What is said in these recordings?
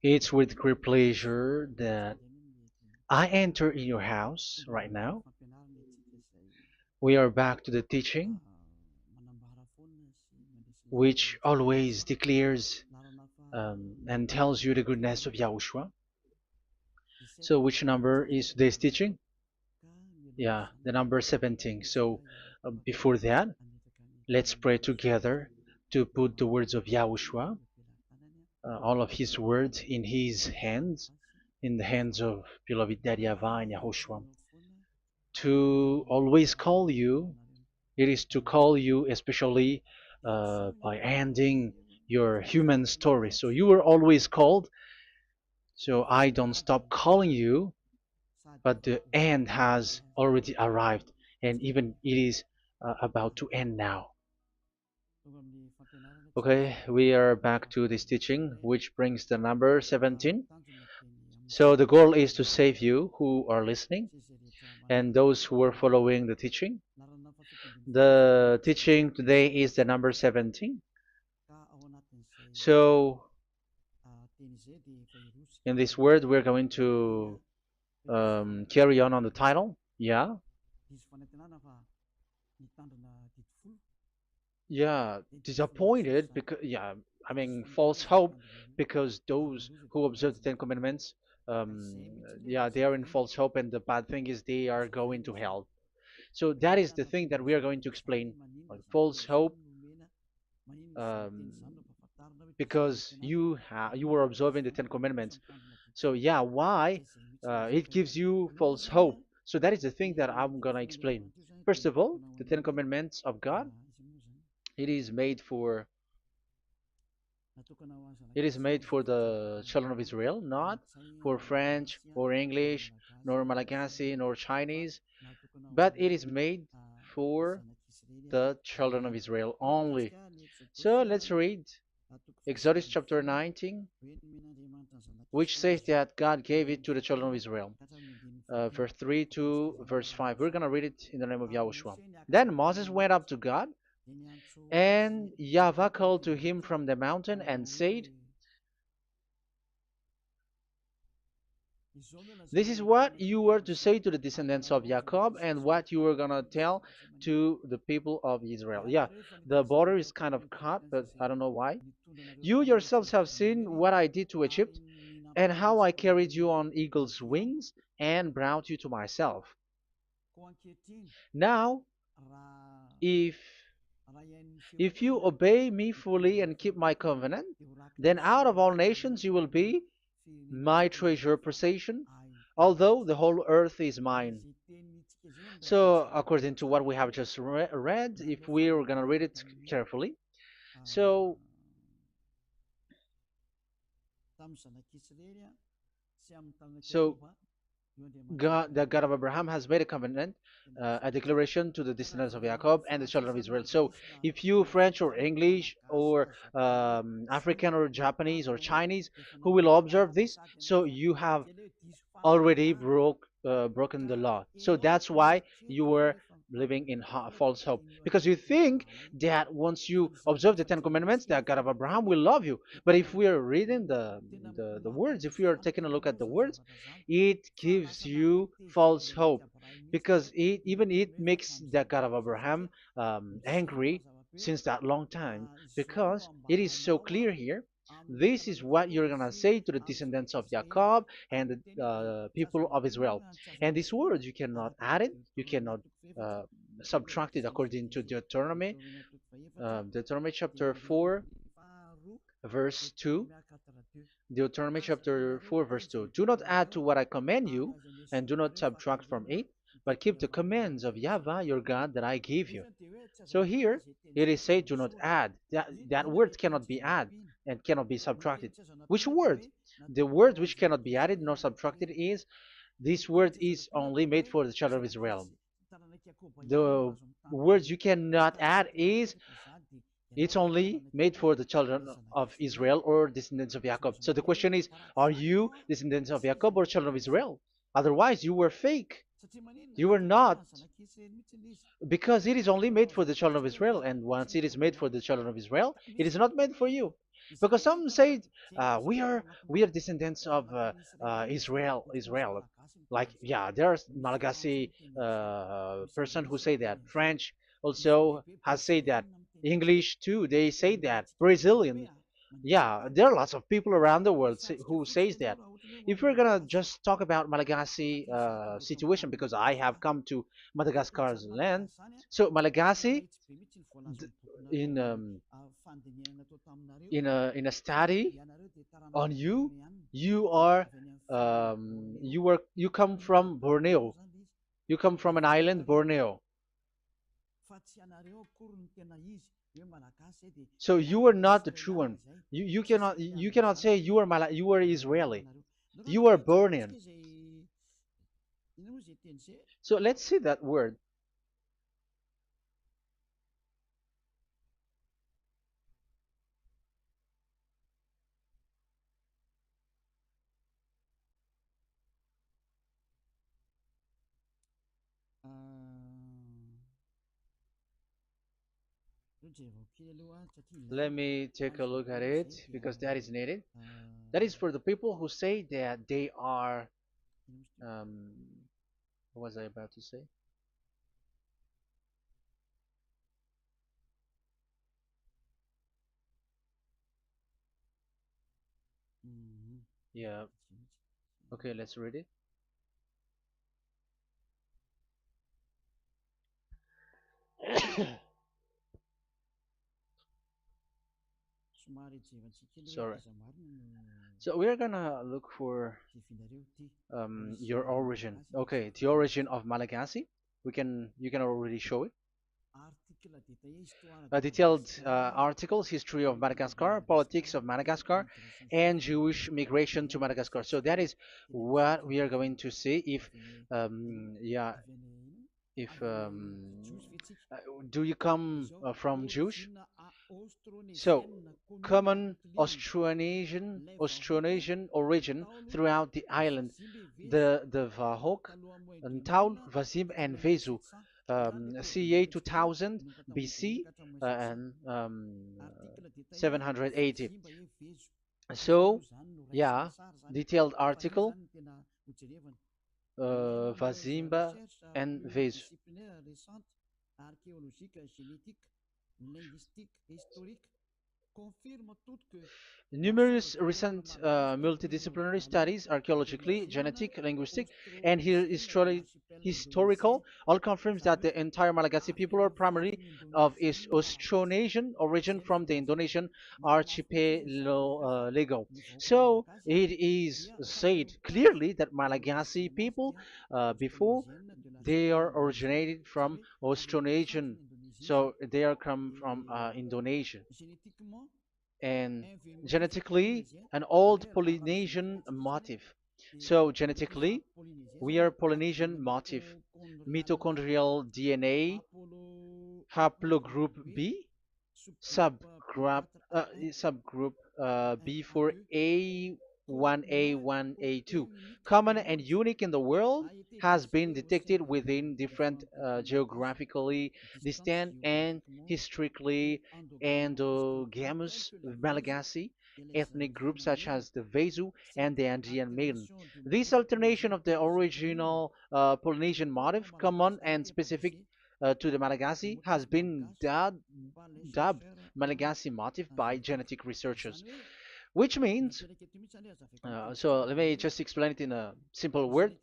It's with great pleasure that I enter in your house right now. We are back to the teaching, which always declares and tells you the goodness of Yahushua. So, which number is today's teaching? Yeah, the number 17. So, before that, let's pray together to put the words of Yahushua, all of his words, in his hands, in the hands of beloved Daddy YAHVAH and Yahushua. To always call you, it is to call you especially by ending your human story. So you were always called, so I don't stop calling you, but the end has already arrived, and even it is about to end now. Okay, we are back to this teaching, which brings the number 17. So the goal is to save you who are listening and those who are following the teaching. The teaching today is the number 17. So in this word, we're going to carry on the title. Yeah, yeah, disappointed because yeah, I mean false hope because those who observe the Ten Commandments, yeah, they are in false hope, and the bad thing is they are going to hell. So that is the thing that we are going to explain. False hope, um, because you were observing the Ten Commandments. So yeah, why it gives you false hope? So that is the thing that I'm gonna explain. First of all, the Ten Commandments of God, it is made for it is made for the children of Israel, not for French or English, nor Malagasy, nor Chinese, but it is made for the children of Israel only. So let's read Exodus chapter 19, which says that God gave it to the children of Israel. Verse 3 to verse 5. We're going to read it in the name of Yahushua. Then Moses went up to God, and YAHVAH called to him from the mountain and said, this is what you were to say to the descendants of Jacob and what you were going to tell to the people of Israel. Yeah, the border is kind of cut, but I don't know why. You yourselves have seen what I did to Egypt and how I carried you on eagle's wings and brought you to myself. Now, if if you obey me fully and keep my covenant, then out of all nations you will be my treasure possession, although the whole earth is mine. So, according to what we have just read, if we are going to read it carefully, so so God, the God of Abraham, has made a covenant, a declaration to the descendants of Jacob and the children of Israel. So, if you French or English or African or Japanese or Chinese who will observe this, so you have already broken the law. So that's why you were living in false hope, because you think that once you observe the Ten Commandments, that God of Abraham will love you. But if we are reading the words, if we are taking a look at the words, it gives you false hope, because it makes the God of Abraham angry since that long time, because it is so clear here. This is what you're gonna say to the descendants of Jacob and the people of Israel. And this word, you cannot add it, you cannot uh, subtract it, according to Deuteronomy, Deuteronomy chapter 4, verse 2. Deuteronomy chapter 4, verse 2. Do not add to what I command you, and do not subtract from it, but keep the commands of YAHVAH your God that I give you. So here it is said, do not add. That word cannot be added and cannot be subtracted. Which word? The word which cannot be added nor subtracted is, this word is only made for the children of Israel. The words you cannot add is, it's only made for the children of Israel or descendants of Jacob. So the question is, are you descendants of Jacob or children of Israel? Otherwise, you were fake. You were not, because it is only made for the children of Israel. And once it is made for the children of Israel, it is not made for you. because some say we are descendants of Israel. Like, yeah, there's Malagasy person who say that. French also has said that. English too, they say that. Brazilian, yeah, there are lots of people around the world who says that. If we're gonna just talk about Malagasy situation, because I have come to Madagascar's land, so Malagasy, in in a study on you, you come from Borneo. You come from an island, Borneo. So you are not the true one. You cannot say you are Israeli. You are born in. So let's see that word. Let me take a look at it because that is needed. That is for the people who say that they are. Um, what was I about to say? Yeah. Okay, let's read it. Sorry. So we're gonna look for your origin. Okay, the origin of Malagasy. You can already show it. Detailed articles, history of Madagascar, politics of Madagascar, and Jewish migration to Madagascar. So that is what we are going to see. Yeah, if uh, do you come from Jewish? So, common Austronesian origin throughout the island, the Vahok, Ntaul, Vazim, and Vezu, CA 2000 BC and 780. So, yeah, detailed article, Vazimba and Vezu. Numerous recent multidisciplinary studies, archaeologically, genetic, linguistic, and historical, all confirms that the entire Malagasy people are primarily of Austronesian origin from the Indonesian archipelago. So it is said clearly that Malagasy people, before, they are originated from Austronesian, so they are come from Indonesia, and genetically an old Polynesian motif. So genetically, we are Polynesian motif, mitochondrial DNA, haplogroup B, subgroup subgroup B for A1A1A2, common and unique in the world, has been detected within different geographically distant and historically endogamous Malagasy ethnic groups such as the Vezu and the Andean Maiden. This alternation of the original Polynesian motif, common and specific to the Malagasy, has been dubbed Malagasy motif by genetic researchers, which means, so let me just explain it in a simple word.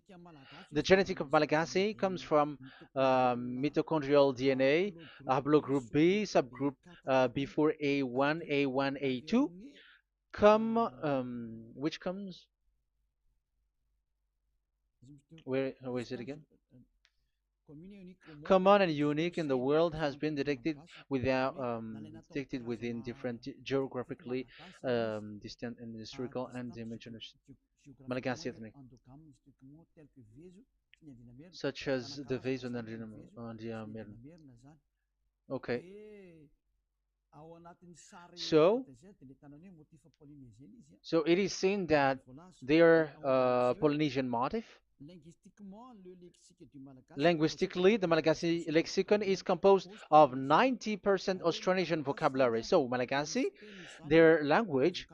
The genetic of Malagasy comes from mitochondrial DNA, haplogroup B, subgroup B4A1, A1, A2, which comes, where is it again? Common and unique in the world, has been detected within different geographically distant and historical and dimensional Malagasy ethnic, such as the vase and the Okay, so so it is seen that they are Polynesian motif. Linguistically, the Malagasy lexicon is composed of 90% Austronesian vocabulary. So, Malagasy, their language,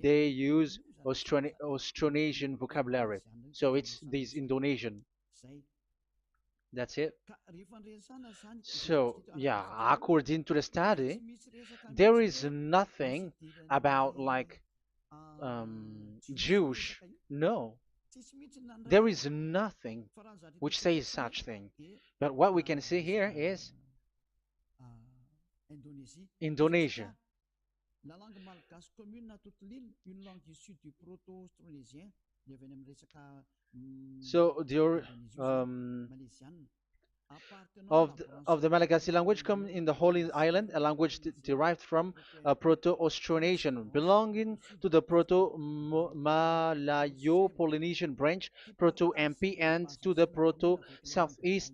they use Austronesian vocabulary. So, it's this Indonesian. That's it. So, yeah, according to the study, there is nothing about like Jewish. No, there is nothing which says such thing. But what we can see here is Indonesia. So um, of the Malagasy language come in the Holy Island, a language derived from Proto-Austronesian, belonging to the Proto-Malayo-Polynesian branch, Proto-MP, and to the Proto-Southeast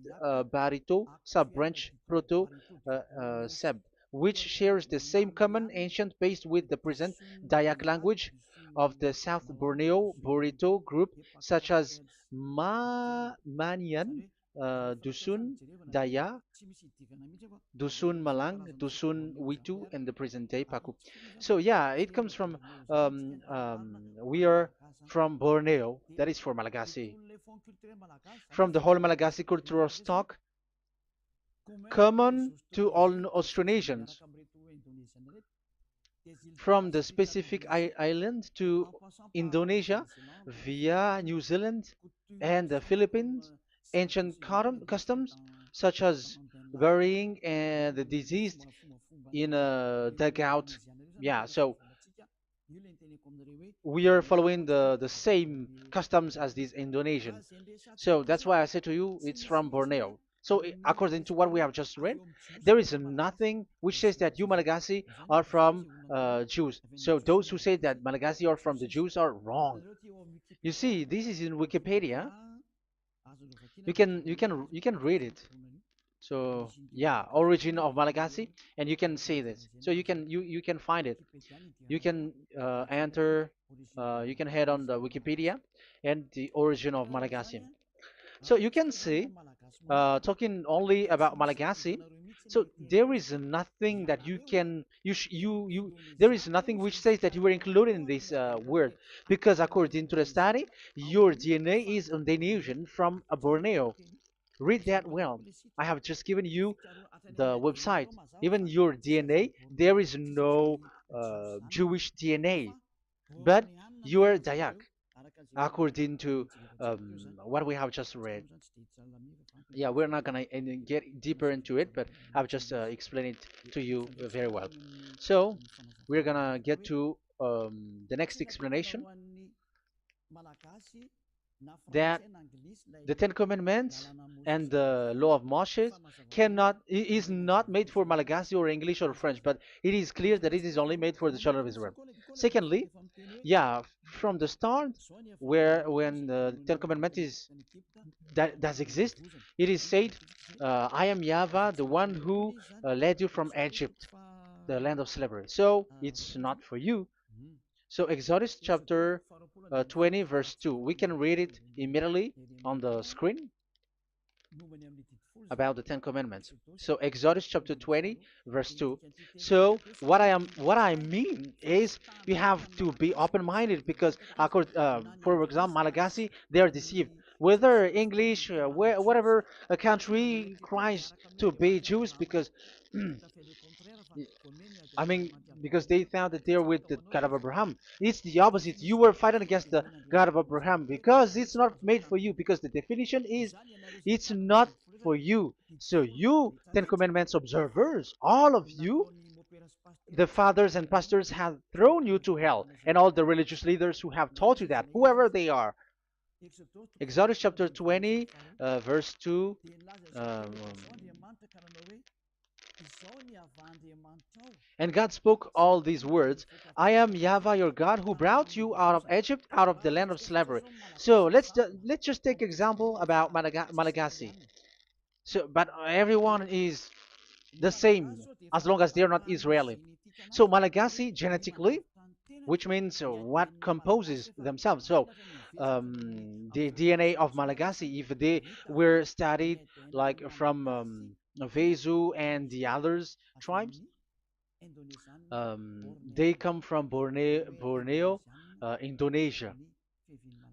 Barito sub-branch, Proto-Seb, which shares the same common ancient base with the present Dayak language of the South Borneo Burrito group, such as Manian, Dusun, Daya, Dusun Malang, Dusun Witu, and the present day Paku. So yeah, it comes from we are from Borneo, that is for Malagasy. From the whole Malagasy cultural stock, common to all Austronesians, from the specific island to Indonesia via New Zealand and the Philippines, ancient customs such as burying the deceased in a dugout. Yeah, so we are following the same customs as these Indonesian. So that's why I said to you it's from Borneo. So according to what we have just read, there is nothing which says that you Malagasy are from Jews. So those who say that Malagasy are from the Jews are wrong. You see, this is in Wikipedia. You can read it. So yeah, origin of Malagasy, and you can see this. So you can find it. You can enter. You can head on the Wikipedia and the origin of Malagasy. So you can see, talking only about Malagasy. So there is nothing that you can there is nothing which says that you were included in this word, because according to the study, your DNA is Indonesian from Borneo. Read that well. I have just given you the website. Even your DNA, there is no Jewish DNA, but you are Dayak, according to what we have just read. Yeah, we're not gonna get deeper into it, but I've just explained it to you very well. So we're gonna get to the next explanation, that the Ten Commandments and the Law of Moshe is not made for Malagasy or English or French, but it is clear that it is only made for the children of Israel. Secondly, yeah, from the start, where when the Ten Commandments that does exist, it is said, "I am Yahweh, the one who led you from Egypt, the land of slavery." So it's not for you. So Exodus chapter 20 verse 2. We can read it immediately on the screen about the Ten Commandments. So Exodus chapter 20 verse 2. So what I mean is you have to be open-minded, because for example Malagasy, they are deceived. Whether English, whatever a country tries to be Jews, because I mean, because they found that they're with the God of Abraham. It's the opposite. You were fighting against the God of Abraham, because it's not made for you. Because the definition is, it's not for you. So you, Ten Commandments observers, all of you, the fathers and pastors have thrown you to hell, and all the religious leaders who have taught you that, whoever they are. Exodus chapter 20, verse 2. Um, And God spoke all these words: "I am Yahweh your God, who brought you out of Egypt, out of the land of slavery." So let's just take example about Malagasy. So, but everyone is the same as long as they're not Israeli. So Malagasy genetically, which means what composes themselves. So the DNA of Malagasy, if they were studied like from Vezu and the others tribes, they come from Borneo, Indonesia.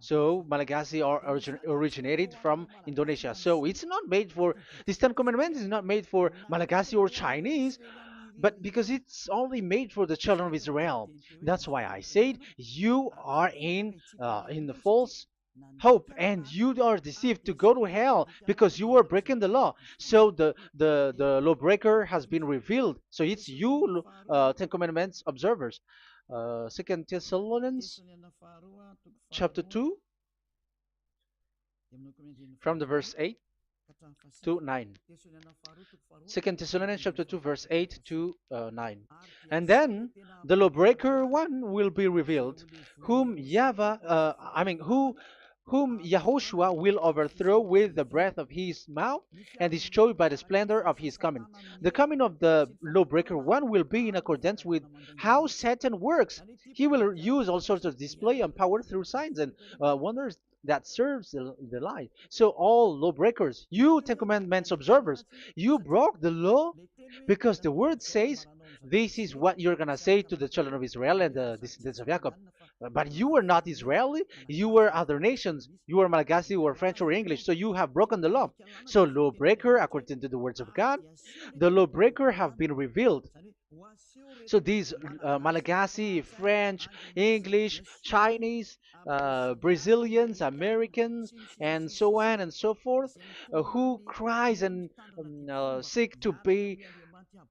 So Malagasy are originated from Indonesia. So it's not made for this Ten Commandments is not made for Malagasy or Chinese, but because it's only made for the children of Israel. That's why I said you are in the false hope and you are deceived to go to hell because you are breaking the law. So the lawbreaker has been revealed. So it's you, Ten Commandments observers. Second Thessalonians chapter 2 from the verse 8 to 9. Second Thessalonians chapter 2 verse 8 to 9. And then the lawbreaker one will be revealed, whom whom Yahushua will overthrow with the breath of his mouth and destroy by the splendor of his coming. The coming of the lawbreaker one will be in accordance with how Satan works. He will use all sorts of display and power through signs and wonders that serves the lie. So all lawbreakers, you Ten Commandments observers, you broke the law because the word says this is what you're gonna say to the children of Israel and the descendants of Jacob. But you were not Israeli, you were other nations, you were Malagasy or French or English, so you have broken the law. So lawbreaker, according to the words of God, the lawbreaker have been revealed. So these Malagasy, French, English, Chinese, Brazilians, Americans, and so on and so forth, who cries and seek to be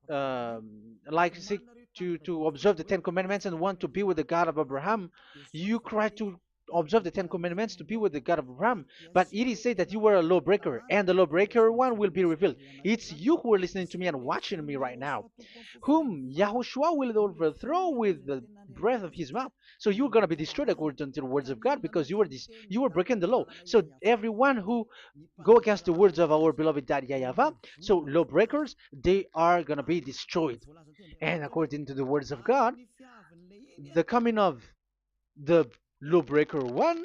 like seek to observe the Ten Commandments and want to be with the God of Abraham. You cry to observe the Ten Commandments to be with the God of Abraham, but it is said that you were a lawbreaker, and the lawbreaker one will be revealed. It's you who are listening to me and watching me right now, whom Yahushua will overthrow with the breath of his mouth. So you're gonna be destroyed according to the words of God because you were breaking the law. So everyone who go against the words of our beloved Dad Yahvah, so lawbreakers, they are gonna be destroyed. And according to the words of God, the coming of the lawbreaker one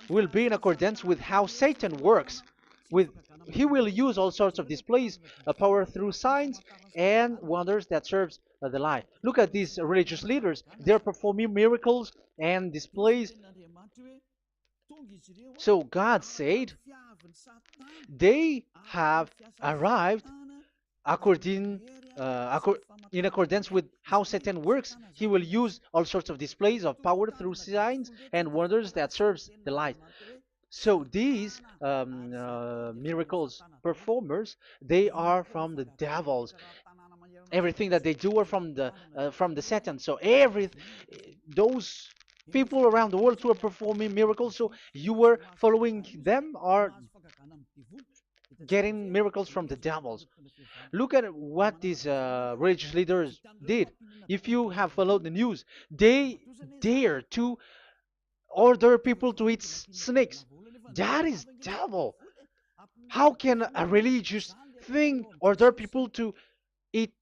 will be in accordance with how Satan works. With he will use all sorts of displays, power through signs and wonders that serves the lie. Look at these religious leaders; they're performing miracles and displays. So God said they have arrived according in accordance with how Satan works. He will use all sorts of displays of power through signs and wonders that serves the light. So these miracles performers, they are from the devils. Everything that they do are from the Satan. So every those people around the world who are performing miracles, so you were following them, are getting miracles from the devils. Look at what these religious leaders did. If you have followed the news, they dare to order people to eat snakes. That is devil. How can a religious thing order people to eat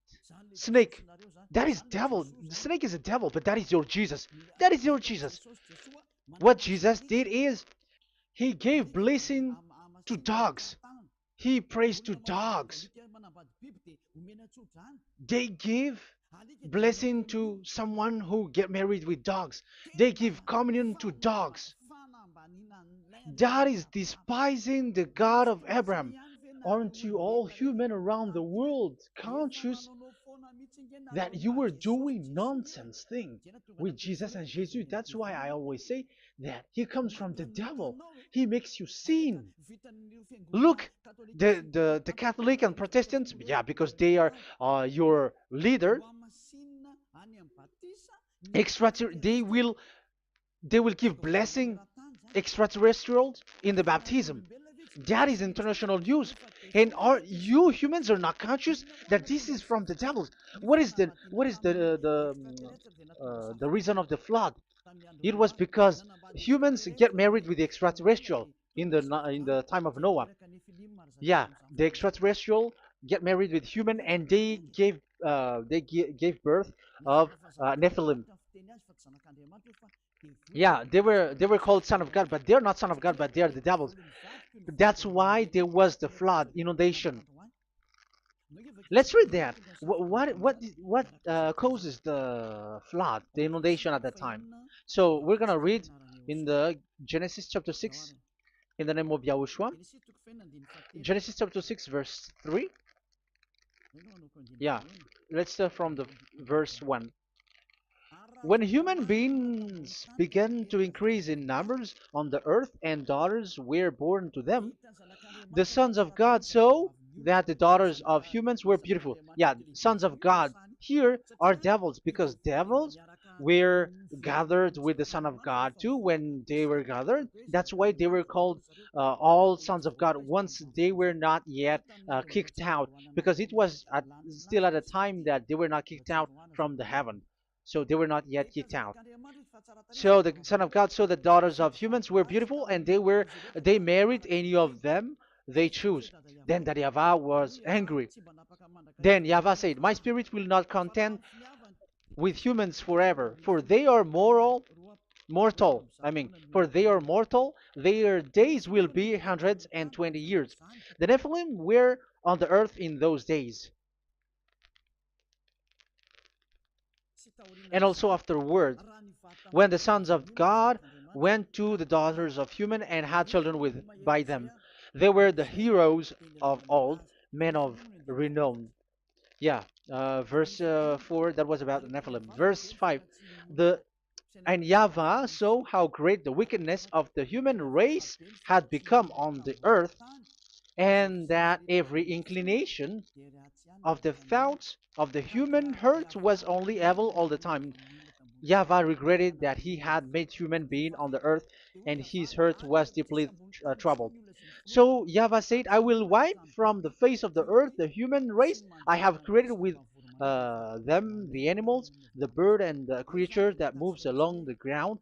snake? That is devil. The snake is a devil, but that is your Jesus. That is your Jesus. What Jesus did is he gave blessing to dogs. He prays to dogs. They give blessing to someone who get married with dogs. They give communion to dogs. That is despising the God of Abraham. Aren't you all human around the world conscious that you were doing nonsense thing with Jesus and Jesus? That's why I always say that he comes from the devil. He makes you sin. Look, the Catholic and Protestants, yeah, because they are your leader. They will give blessing extraterrestrials in the baptism. That is international news. And are you humans are not conscious that this is from the devil? What is the reason of the flood? It was because humans get married with the extraterrestrial in the time of Noah. Yeah, the extraterrestrial get married with human, and they gave birth of Nephilim. Yeah, they were called son of God, but they're not son of God, but they're the devils. That's why there was the flood, inundation. Let's read that. What causes the flood, the inundation at that time? So we're gonna read in the Genesis chapter 6 in the name of Yahushua. Genesis chapter 6 verse 3. Yeah, let's start from the verse 1. When human beings began to increase in numbers on the earth and daughters were born to them, the sons of God saw that the daughters of humans were beautiful. Yeah, sons of God here are devils because devils were gathered with the Son of God too when they were gathered. That's why they were called all sons of God once they were not yet kicked out because it was still at a time that they were not kicked out from the heaven. So they were not yet kicked out. So the Son of God saw the daughters of humans were beautiful, and they married any of them they choose. Then that Yahweh was angry. Then Yahweh said, "My spirit will not contend with humans forever, for they are mortal. For they are mortal. Their days will be 120 years. The Nephilim were on the earth in those days, and also afterward, when the sons of God went to the daughters of human and had children with by them. They were the heroes of old, men of renown." Yeah, verse 4, that was about the Nephilim. Verse 5, the and Yahweh saw how great the wickedness of the human race had become on the earth, and that every inclination of the thoughts of the human heart was only evil all the time. Yahweh regretted that he had made human being on the earth, and his heart was deeply troubled. So Yahweh said, "I will wipe from the face of the earth the human race I have created with them, the animals, the bird, and the creature that moves along the ground,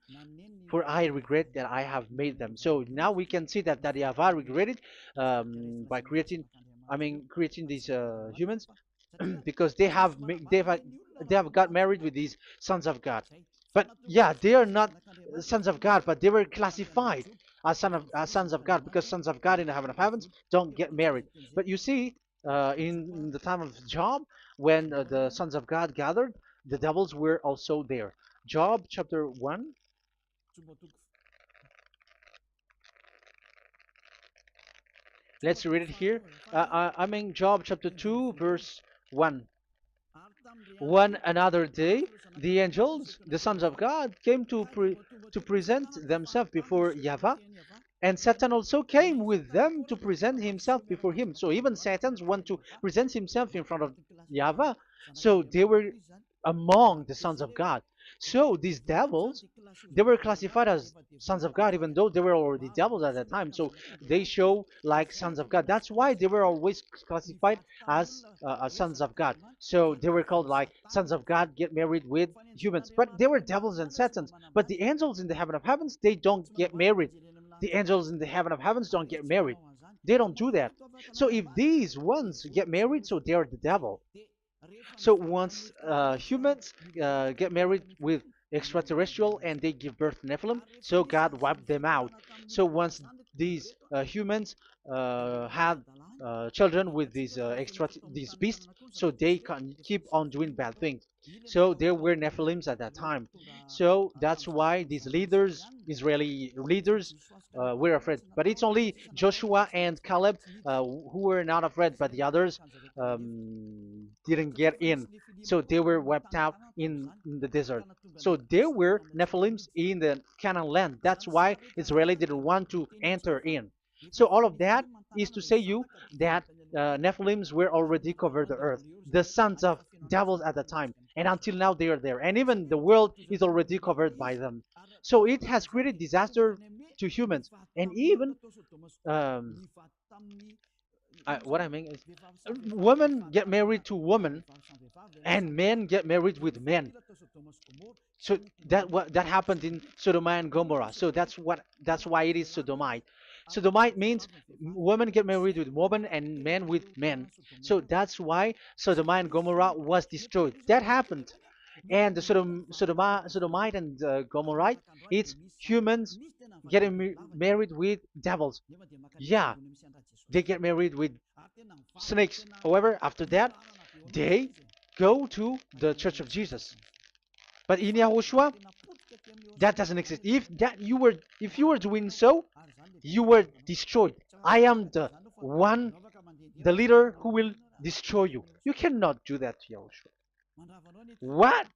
for I regret that I have made them." So now we can see that Yahweh regretted by creating these humans because they have got married with these sons of God. But yeah, they are not sons of God, but they were classified as sons of God because sons of God in the heaven of heavens don't get married. But you see, in the time of Job, when the sons of God gathered, the devils were also there. Job chapter 1. Let's read it here. Job chapter 2, verse 1. One another day, the angels, the sons of God, came to present themselves before Yahweh, and Satan also came with them to present himself before him. So even Satan's want to present himself in front of Yahweh. So they were among the sons of God. So these devils, they were classified as sons of God, even though they were already devils at that time. So they show like sons of God. That's why they were always classified as sons of God. So they were called like sons of God get married with humans. But they were devils and satans. But the angels in the heaven of heavens, they don't get married. The angels in the heaven of heavens don't get married. They don't do that. So if these ones get married, so they are the devil. So once humans get married with extraterrestrial and they give birth to Nephilim, so God wiped them out. So once these humans had children with these beasts, so they can keep on doing bad things. So there were Nephilims at that time. So that's why these leaders, Israeli leaders, were afraid. But it's only Joshua and Caleb who were not afraid, but the others didn't get in. So they were wiped out in the desert. So there were Nephilims in the Canaan land. That's why Israeli didn't want to enter in. So all of that is to say you that Nephilims were already covered the earth, the sons of devils at the time, and until now they are there, and even the world is already covered by them. So it has created disaster to humans, and even um, what I mean is, women get married to women, and men get married with men. So that happened in Sodom and Gomorrah. So that's why it is Sodomite. Sodomite means women get married with women and men with men. So that's why Sodom and Gomorrah was destroyed. That happened. and the Sodomite and Gomorrite, it's humans getting married with devils. Yeah, they get married with snakes. However, after that, they go to the Church of Jesus. But in Yahushua, that doesn't exist. If you were doing so, you were destroyed. I am the one, the leader who will destroy you. You cannot do that to Yahushua. What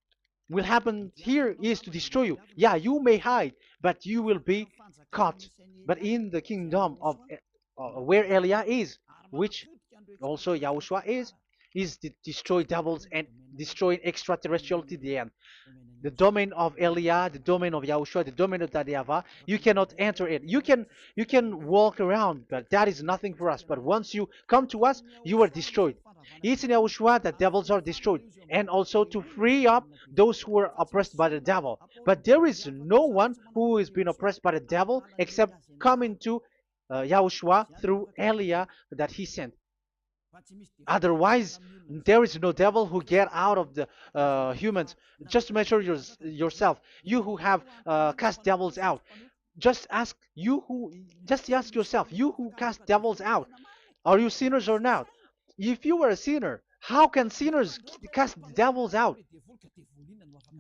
will happen here is to destroy you. Yeah, you may hide, but you will be caught. But in the kingdom of where Elia is, which also Yahushua is to destroy devils and destroy extraterrestriality at the end. The domain of Elia, the domain of Yahushua, the domain of Yahvah, you cannot enter it. You can walk around, but that is nothing for us. But once you come to us, you are destroyed. It's in Yahushua that devils are destroyed, and also to free up those who are oppressed by the devil. But there is no one who is being oppressed by the devil except coming to Yahushua through Elia that he sent. Otherwise, there is no devil who get out of the humans. Just measure yourself. You who have cast devils out. Just ask you who. Just ask yourself. You who cast devils out. Are you sinners or not? If you were a sinner, how can sinners cast devils out?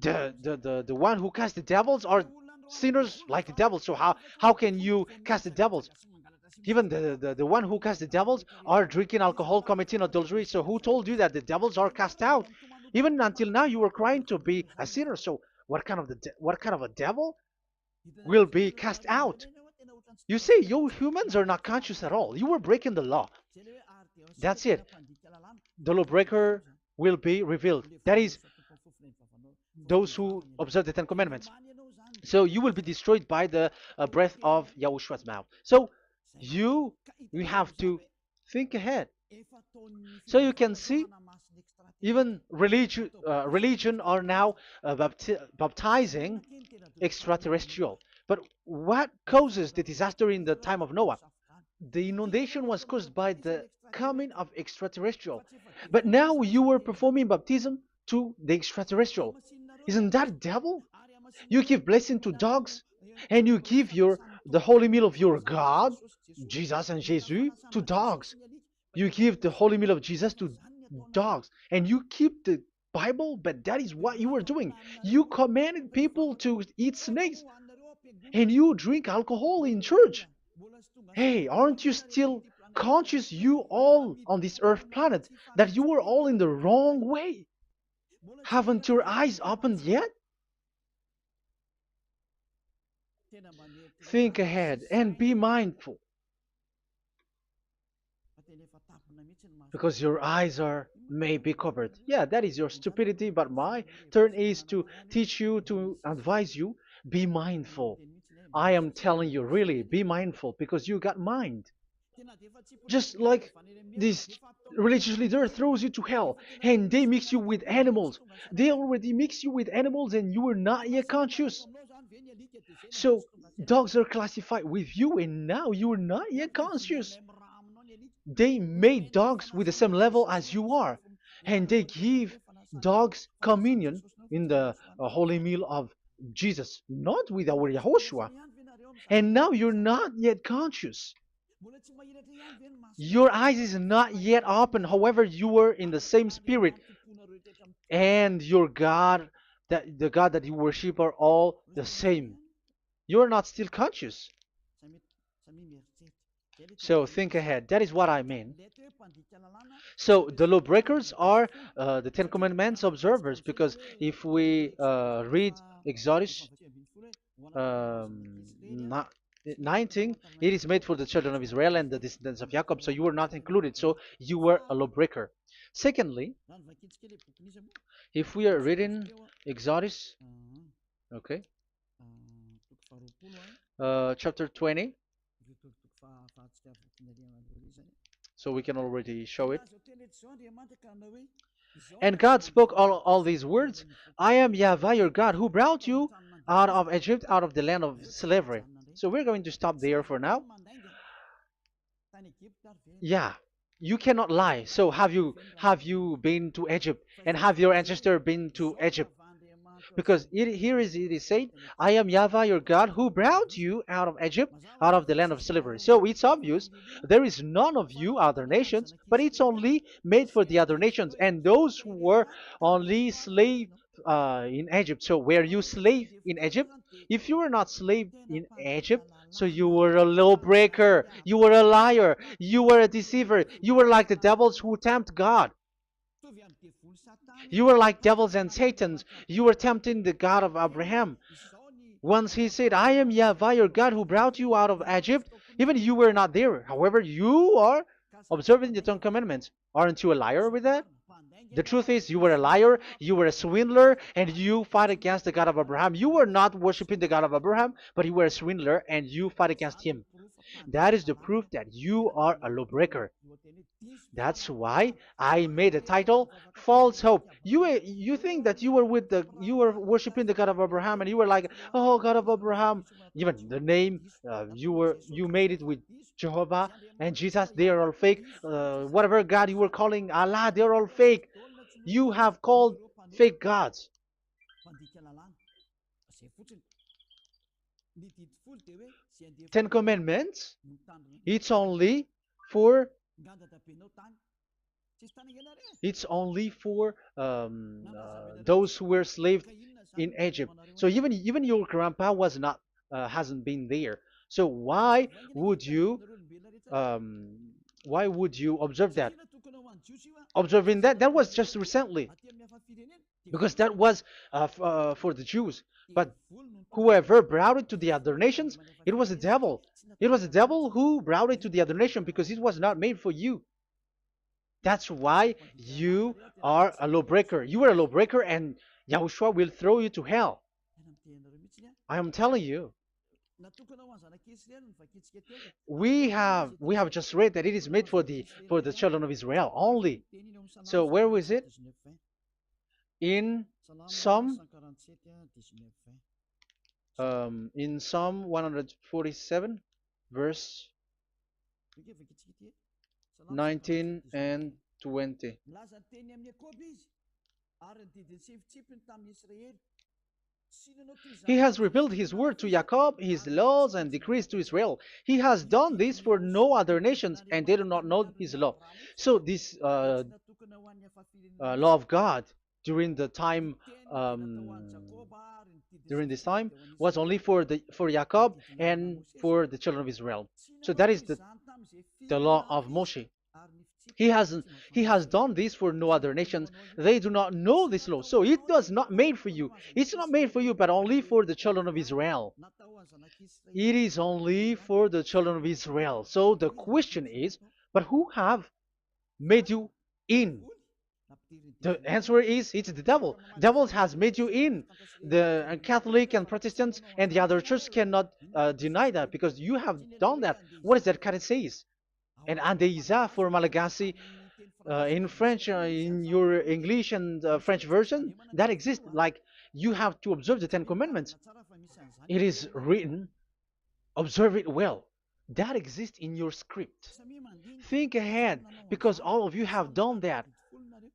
The one who cast the devils are sinners like the devils. So how can you cast the devils? Even the one who cast the devils are drinking alcohol, committing adultery. So who told you that the devils are cast out? Even until now, you were crying to be a sinner. So what kind of a devil will be cast out? You say you humans are not conscious at all. You were breaking the law. That's it. The lawbreaker will be revealed. That is those who observe the Ten Commandments. So you will be destroyed by the breath of Yahushua's mouth. So you you have to think ahead. So you can see even religion are now baptizing extraterrestrial. But what causes the disaster in the time of Noah? The inundation was caused by the coming of extraterrestrial. But now you are performing baptism to the extraterrestrial. Isn't that devil? You give blessing to dogs, and you give the holy meal of your God, Jesus and Jesus, to dogs. You give the holy meal of Jesus to dogs, and you keep the Bible, but that is what you are doing. You commanded people to eat snakes, and you drink alcohol in church. Hey, aren't you still conscious, you all on this earth planet, that you are all in the wrong way? Haven't your eyes opened yet? Think ahead and be mindful, because your eyes are may be covered. Yeah, that is your stupidity, but my turn is to teach you, to advise you. Be mindful. I am telling you, really, be mindful, because you got mind. Just like this religious leader throws you to hell and they mix you with animals. They already mix you with animals and you are not yet conscious. So dogs are classified with you and now you are not yet conscious. They made dogs with the same level as you are, and they give dogs communion in the holy meal of Jesus, not with our Yahushua. And now you're not yet conscious. Your eyes is not yet open. However, you are in the same spirit, and your God, that the God that you worship, are all the same. You are not still conscious. So think ahead. That is what I mean. So the lawbreakers are the Ten Commandments observers, because if we read Exodus um, 19, it is made for the children of Israel and the descendants of Jacob, so you were not included, so you were a lawbreaker. Secondly, if we are reading Exodus, okay, chapter 20, so we can already show it. And God spoke all these words. I am Yahvah your God, who brought you out of Egypt, out of the land of slavery. So we're going to stop there for now. Yeah, you cannot lie. So have you been to Egypt, and have your ancestor been to Egypt? Because it is said, I am Yahweh your God who brought you out of Egypt, out of the land of slavery. So it's obvious there is none of you other nations, but it's only made for the other nations and those who were only slave in Egypt. So were you slave in Egypt? If you were not slave in Egypt, so you were a lawbreaker, you were a liar, you were a deceiver, you were like the devils who tempt God. You were like devils and Satans. You were tempting the God of Abraham. Once he said, I am Yahweh, your God who brought you out of Egypt, even you were not there. However, you are observing the Ten Commandments. Aren't you a liar with that? The truth is, you were a liar, you were a swindler, and you fight against the God of Abraham. You were not worshiping the God of Abraham, but you were a swindler, and you fight against him. That is the proof that you are a lawbreaker. That's why I made a title, False Hope. You think that you were worshiping the God of Abraham, and you were like, oh, God of Abraham. Even the name, you made it with Jehovah and Jesus. They are all fake. Whatever God you were calling Allah, they're all fake. You have called fake gods. Ten Commandments. It's only for those who were slaves in Egypt. So even your grandpa was not hasn't been there. So um, why would you observe that? Observing that was just recently because that was for the Jews. But whoever brought it to the other nations, it was the devil. It was the devil who brought it to the other nation because it was not made for you. That's why you are a lawbreaker. You are a lawbreaker, and Yahushua will throw you to hell. I am telling you. We have just read that it is made for the children of Israel only. So where was it? In Psalm Psalm 147, verse 19 and 20. He has revealed his word to Jacob, his laws and decrees to Israel. He has done this for no other nations, and they do not know his law. So this law of God during the time during this time was only for Jacob and for the children of Israel. So that is the law of Moshe. He has done this for no other nations. They do not know this law. So it was not made for you. It's not made for you, but only for the children of Israel. It is only for the children of Israel. So the question is, but who have made you in? The answer is it's the devil. Devil has made you in. The Catholic and Protestants and the other church cannot deny that because you have done that. What is that card says? And Andeiza for Malagasy in French, in your English and French version, that exists. Like you have to observe the Ten Commandments. It is written, observe it well. That exists in your script. Think ahead because all of you have done that.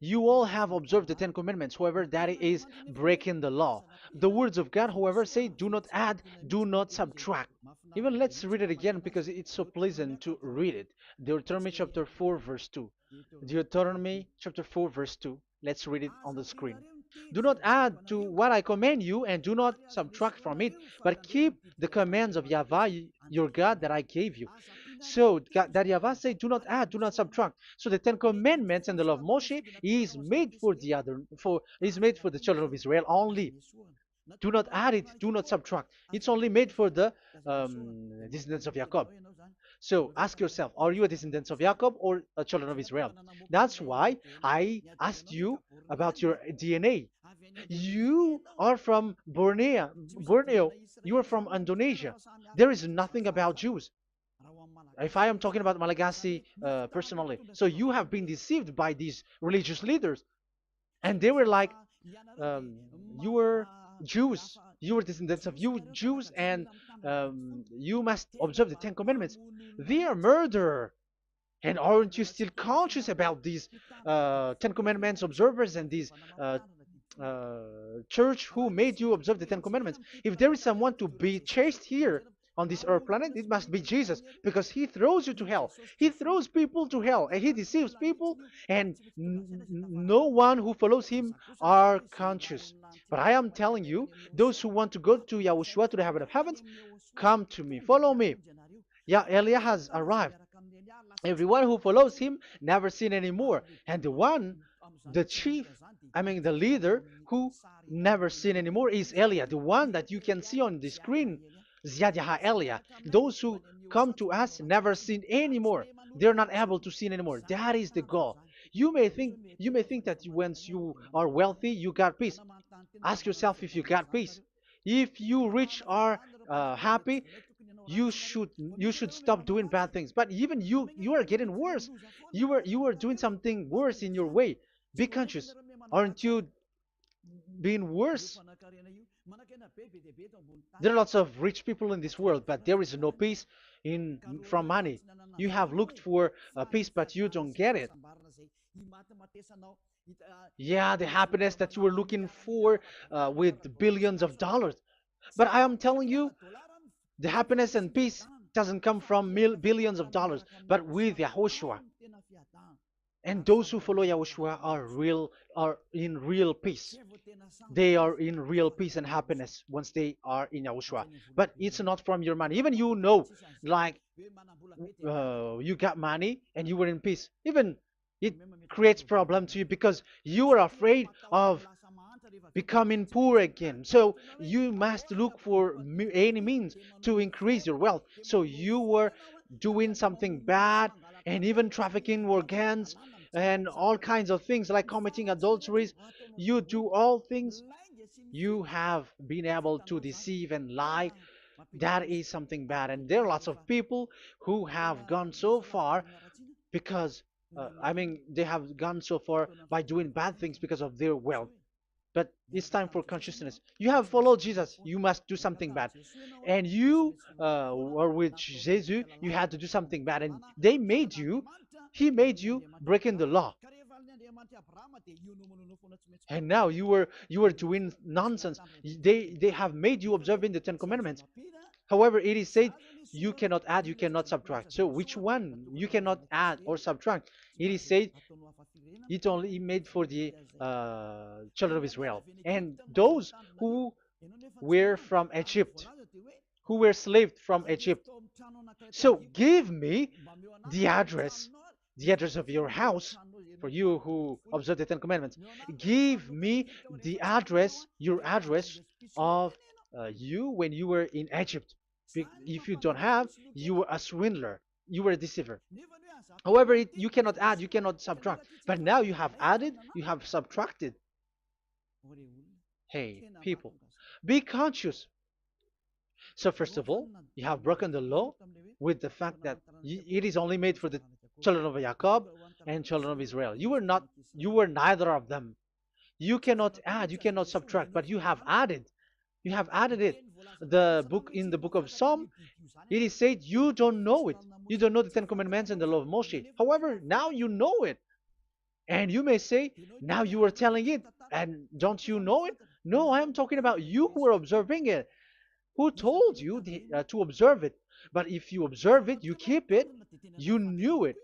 You all have observed the Ten Commandments, however, that is breaking the law. The words of God, however, say, do not add, do not subtract. Even let's read it again because it's so pleasant to read it. Deuteronomy chapter 4, verse 2. Deuteronomy chapter 4, verse 2. Let's read it on the screen. Do not add to what I command you, and do not subtract from it, but keep the commands of Yahweh, your God, that I gave you. So that Yahweh said, do not add, do not subtract. So the Ten Commandments and the law of Moshe is made for the children of Israel only. Do not add it, do not subtract. It's only made for the descendants of Jacob. So ask yourself, are you a descendant of Jacob or a children of Israel? That's why I asked you about your DNA. You are from Borneo. You are from Indonesia. There is nothing about Jews. If I am talking about Malagasy personally. So you have been deceived by these religious leaders. And they were like, you were Jews. You were descendants of you Jews, and you must observe the Ten Commandments. They are murderer. And aren't you still conscious about these Ten Commandments observers and these church who made you observe the Ten Commandments. If there is someone to be chased here on this earth planet, it must be Jesus, because he throws you to hell. He throws people to hell, and he deceives people, and no one who follows him are conscious. But I am telling you, those who want to go to Yahushua, to the heaven of heavens, come to me, follow me. Yeah, Eliah has arrived. Everyone who follows him never sin anymore. And the one, the chief, I mean the leader who never sin anymore is Eliah, the one that you can see on the screen. Ziyadah Eliah. Those who come to us never sin anymore. They're not able to sin anymore. That is the goal. You may think that once you are wealthy, you got peace. Ask yourself if you got peace. If you rich are happy, you should stop doing bad things. But even you are getting worse. You are doing something worse in your way. Be conscious. Aren't you being worse? There are lots of rich people in this world, but there is no peace in from money. You have looked for peace, but you don't get it. Yeah, the happiness that you were looking for with billions of dollars. But I am telling you, the happiness and peace doesn't come from billions of dollars, but with Yahushua. And those who follow Yahushua are in real peace. They are in real peace and happiness once they are in Yahushua. But it's not from your money. Even like you got money and you were in peace. Even it creates problem to you because you are afraid of becoming poor again. So you must look for any means to increase your wealth. So you were doing something bad and even trafficking organs and all kinds of things like committing adulteries. You do all things. You have been able to deceive and lie. That is something bad. And there are lots of people who have gone so far because, they have gone so far by doing bad things because of their wealth. But it's time for consciousness. You have followed Jesus, you must do something bad. And you were with Jesus, you had to do something bad. And he made you breaking the law. And now you were doing nonsense. They have made you observing the Ten Commandments. However, it is said you cannot add, you cannot subtract. So which one you cannot add or subtract? It is said it only made for the children of Israel and those who were from Egypt, who were slaves from Egypt. So give me the address, the address of your house, for you who observe the Ten Commandments. Give me the address, your address of you when you were in Egypt. If you don't have, you were a swindler, you were a deceiver. However, you cannot add, you cannot subtract. But now you have added, you have subtracted. Hey, people, be conscious. So first of all, you have broken the law with the fact that it is only made for the children of Jacob and children of Israel. You were neither of them. You cannot add, you cannot subtract, but you have added. You have added it. In the book of Psalm, it is said you don't know it. You don't know the Ten Commandments and the law of Moshe. However, now you know it. And you may say, now you are telling it, and don't you know it? No, I am talking about you who are observing it. Who told you to observe it? But if you observe it, you keep it, you knew it.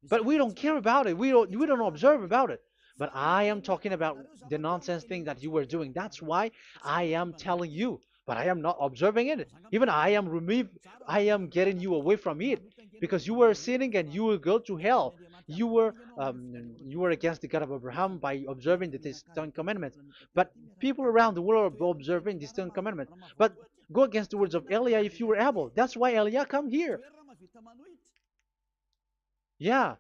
But we don't care about it. We don't observe about it. But I am talking about the nonsense thing that you were doing. That's why I am telling you. But I am not observing it. Even I am getting you away from it. Because you were sinning and you will go to hell. You were against the God of Abraham by observing the Ten Commandments. But people around the world are observing the Ten Commandments. But go against the words of Eliah if you were able. That's why Eliah come here. Yeah,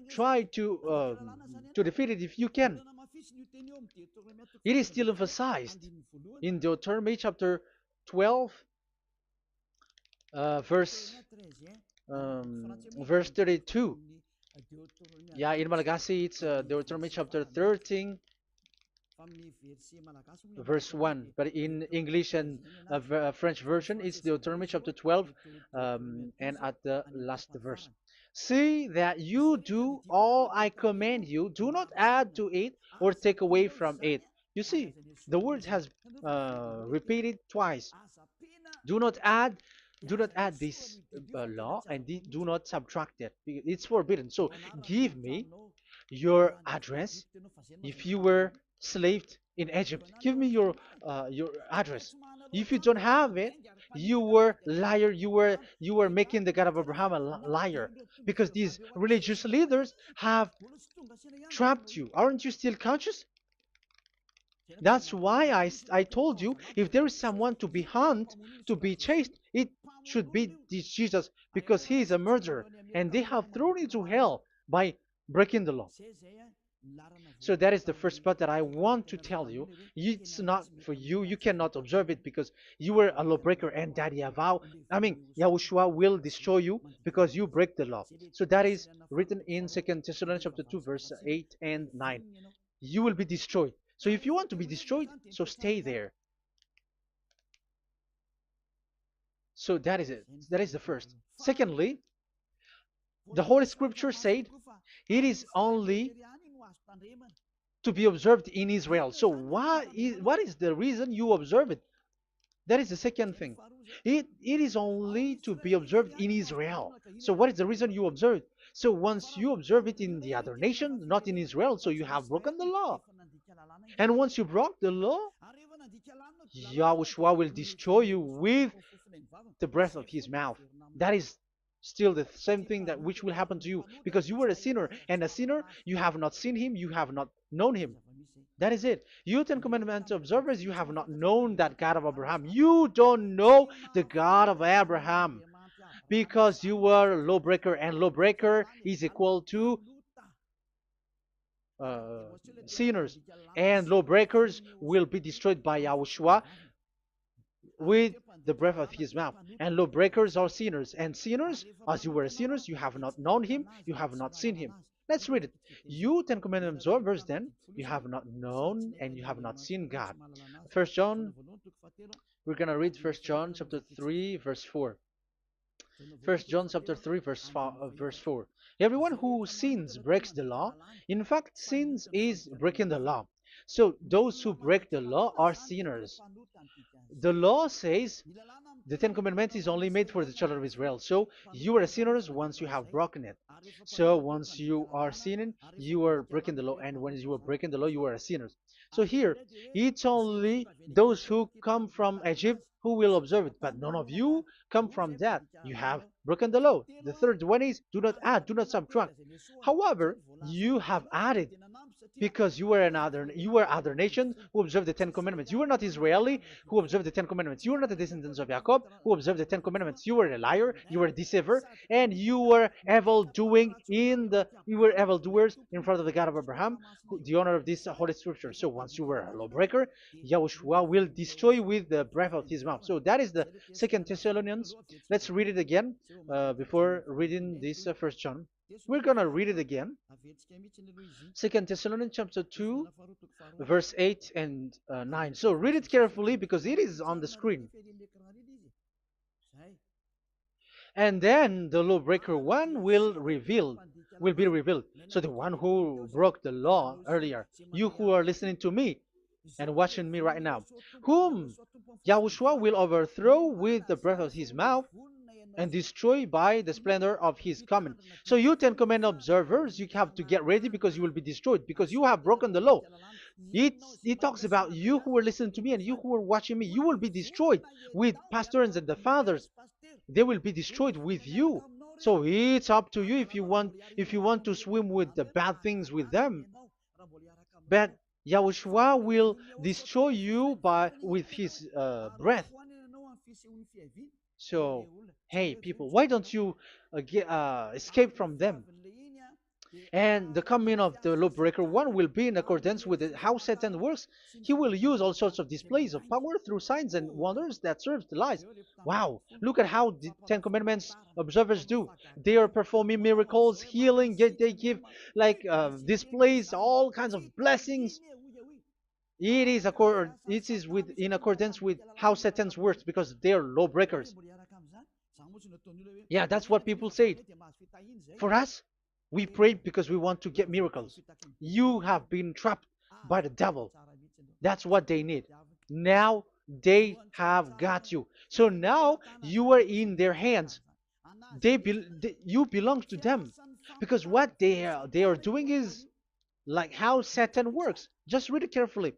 try to defeat it if you can. It is still emphasized in Deuteronomy chapter 12, verse 32. Yeah, in Malagasy it's Deuteronomy chapter 13, verse 1. But in English and French version, it's Deuteronomy chapter 12, and at the last verse. See that you do all I command you. Do not add to it or take away from it. You see, the word has repeated twice. Do not add, do not add this law, and do not subtract it. It's forbidden. So give me your address. If you were slaved in Egypt, give me your address. If you don't have it, you were liar. You were making the God of Abraham a liar, because these religious leaders have trapped you. Aren't you still conscious? That's why I told you, if there is someone to be hunted, to be chased, it should be this Jesus, because he is a murderer, and they have thrown you to hell by breaking the law. So that is the first part that I want to tell you. It's not for you. You cannot observe it because you were a lawbreaker, and that Yahushua will destroy you because you break the law. So that is written in 2 Thessalonians chapter 2, verse 8 and 9. You will be destroyed. So if you want to be destroyed, so stay there. So that is it. That is the first. Secondly, the Holy Scripture said it is only to be observed in Israel. So what is the reason you observe it? That is the second thing. It is only to be observed in Israel. So what is the reason you observe it? So once you observe it in the other nation, not in Israel, so you have broken the law. And once you broke the law, Yahushua will destroy you with the breath of his mouth. That is still the same thing that which will happen to you, because you were a sinner, and a sinner, you have not seen him, you have not known him. That is it. You Ten Commandments observers, you have not known that God of Abraham. You don't know the God of Abraham, because you were a lawbreaker, and lawbreaker is equal to sinners, and lawbreakers will be destroyed by Yahushua with the breath of his mouth. And lawbreakers are sinners, and sinners, as you were sinners, you have not known him, you have not seen him. Let's read it. You Ten Commandments observers, then, you have not known and you have not seen God. First John, we're gonna read First John chapter 3, verse 4. First John chapter 3, verse 4. Everyone who sins breaks the law. In fact, sins is breaking the law. So those who break the law are sinners. The law says the Ten Commandments is only made for the children of Israel. So you are sinners once you have broken it. So once you are sinning, you are breaking the law. And when you are breaking the law, you are a sinner. So here, it's only those who come from Egypt who will observe it. But none of you come from that. You have broken the law. The third one is do not add, do not subtract. However, you have added, because you were other nation who observed the Ten Commandments. You were not Israeli who observed the Ten Commandments. You were not the descendants of Jacob who observed the Ten Commandments. You were a liar, you were a deceiver, and you were evildoers in front of the God of Abraham, the honor of this Holy Scripture. So once you were a lawbreaker, Yahushua will destroy you with the breath of his mouth. So that is the Second Thessalonians. Let's read it again before reading this First John. We're gonna read it again. Second Thessalonians chapter 2, verse 8 and 9. So read it carefully because it is on the screen. And then the lawbreaker one will be revealed. So the one who broke the law earlier, you who are listening to me and watching me right now, whom Yahushua will overthrow with the breath of his mouth and destroy by the splendor of his coming. So you Ten Commandment observers, you have to get ready because you will be destroyed, because you have broken the law. It talks about you who are listening to me and you who are watching me. You will be destroyed with pastors and the fathers. They will be destroyed with you. So it's up to you if you want to swim with the bad things with them. But Yahushua will destroy you with his breath. So, hey people, why don't you escape from them? And the coming of the lawbreaker one will be in accordance with how Satan works. He will use all sorts of displays of power through signs and wonders that serve the lies. Wow, look at how the Ten Commandments observers do. They are performing miracles, healing, they give like displays, all kinds of blessings. It is in accordance with how Satan works, because they are lawbreakers. Yeah, that's what people say. For us, we pray because we want to get miracles. You have been trapped by the devil. That's what they need. Now they have got you. So now you are in their hands. You belong to them, because what they are doing is like how Satan works. Just read it carefully.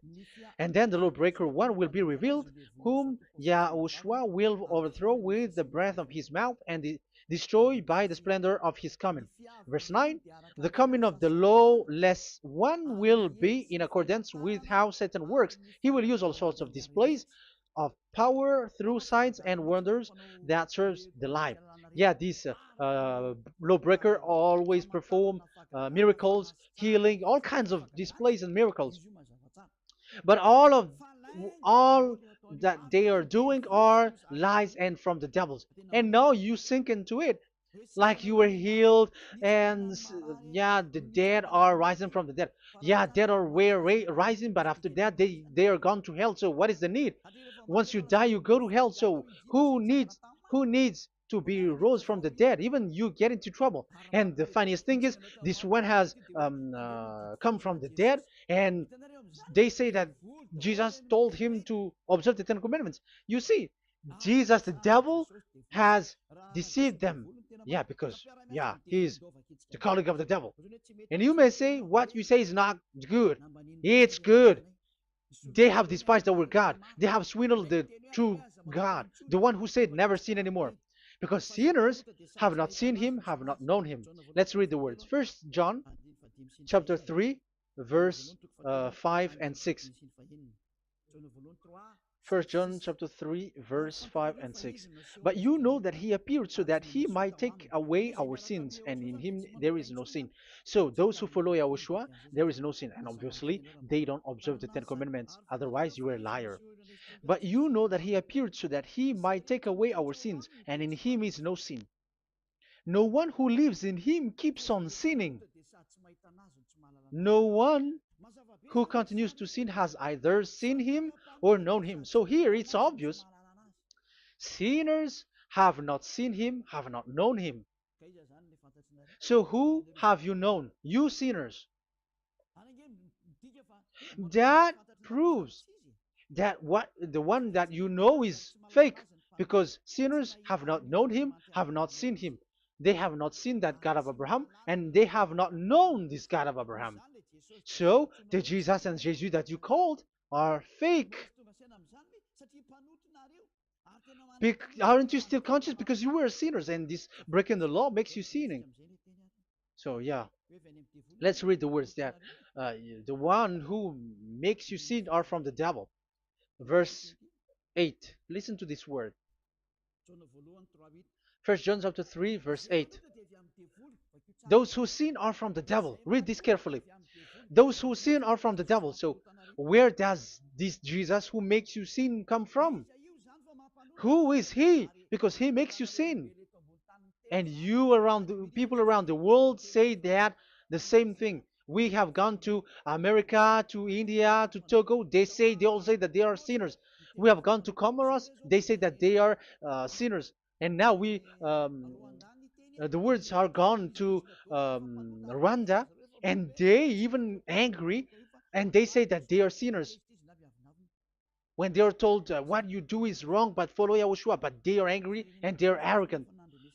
And then the lawbreaker one will be revealed, whom Yahushua will overthrow with the breath of his mouth and destroy by the splendor of his coming. Verse 9, the coming of the lawless one will be in accordance with how Satan works. He will use all sorts of displays of power through signs and wonders that serves the lie. Yeah, this lawbreaker always perform miracles, healing, all kinds of displays and miracles. But all that they are doing are lies and from the devils. And now you sink into it, like you were healed, and yeah, the dead are rising from the dead. Yeah, dead are rising, but after that they are gone to hell. So what is the need? Once you die, you go to hell. So who needs to be rose from the dead? Even you get into trouble. And the funniest thing is, this one has come from the dead, and they say that Jesus told him to observe the Ten Commandments. You see, Jesus, the devil, has deceived them. Yeah, because yeah, he's the colleague of the devil. And you may say what you say is not good. It's good. They have despised our God. They have swindled the true God, the one who said never sin anymore. Because sinners have not seen him, have not known him. Let's read the words. First John chapter 3, verse 5 and 6. First John chapter 3, verse 5 and 6. But you know that he appeared so that he might take away our sins, and in him there is no sin. So those who follow YAHOSHUAH, there is no sin. And obviously, they don't observe the Ten Commandments. Otherwise, you are a liar. But you know that he appeared so that he might take away our sins, and in him is no sin. No one who lives in him keeps on sinning. No one who continues to sin has either seen him or known him. So here it's obvious. Sinners have not seen him, have not known him. So who have you known? You sinners. That proves that what the one that you know is fake, because sinners have not known him, have not seen him. They have not seen that God of Abraham, and they have not known this God of Abraham. So the Jesus and Jesus that you called are fake. Aren't you still conscious? Because you were sinners, and this breaking the law makes you sinning. So yeah, let's read the words that the one who makes you sin are from the devil. Verse 8. Listen to this word. First John chapter 3, verse 8. Those who sin are from the devil. Read this carefully. Those who sin are from the devil. So where does this Jesus who makes you sin come from? Who is he? Because he makes you sin. And people around the world say that the same thing. We have gone to America, to India, to Togo. They all say that they are sinners. We have gone to Comoros. They say that they are sinners. And now the words are gone to Rwanda, and they even angry, and they say that they are sinners. When they are told what you do is wrong, but follow YAHOSHUAH, but they are angry and they are arrogant.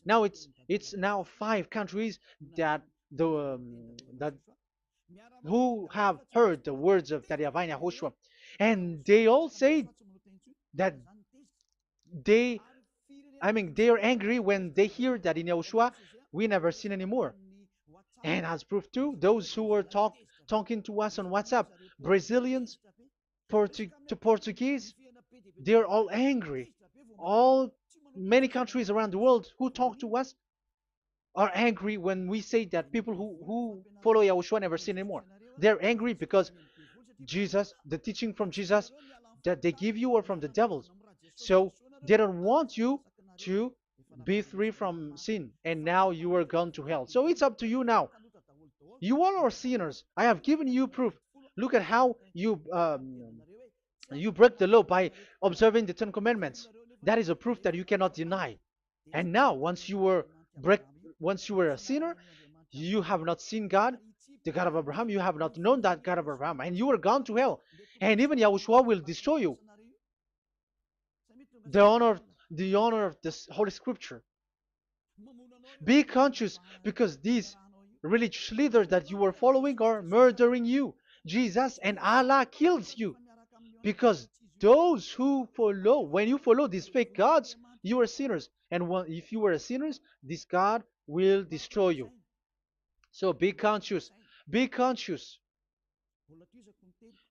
Now it's now 5 countries that that who have heard the words of YAHVAH and YAHOSHUAH, and they all say that they they are angry when they hear that in YAHOSHUAH we never sin anymore. And as proof too, those who were talking to us on WhatsApp, Brazilians, Portuguese, they're all angry. All Many countries around the world who talk to us are angry when we say that people who follow YAHOSHUAH never sin anymore. They're angry because Jesus, the teaching from Jesus that they give you are from the devils. So they don't want you to be free from sin, and now you are gone to hell. So it's up to you now. You all are sinners. I have given you proof. Look at how you break the law by observing the Ten Commandments. That is a proof that you cannot deny. And now, once you were a sinner, you have not seen God. the God of Abraham. You have not known that God of Abraham, and you are gone to hell. And even Yahushua will destroy you. The honor, the honor of this Holy Scripture. Be conscious because these religious leaders that you are following are murdering you. Jesus and Allah kills you because those who follow, when you follow these fake gods, you are sinners. And if you are a sinner, this God will destroy you. So be conscious. Be conscious.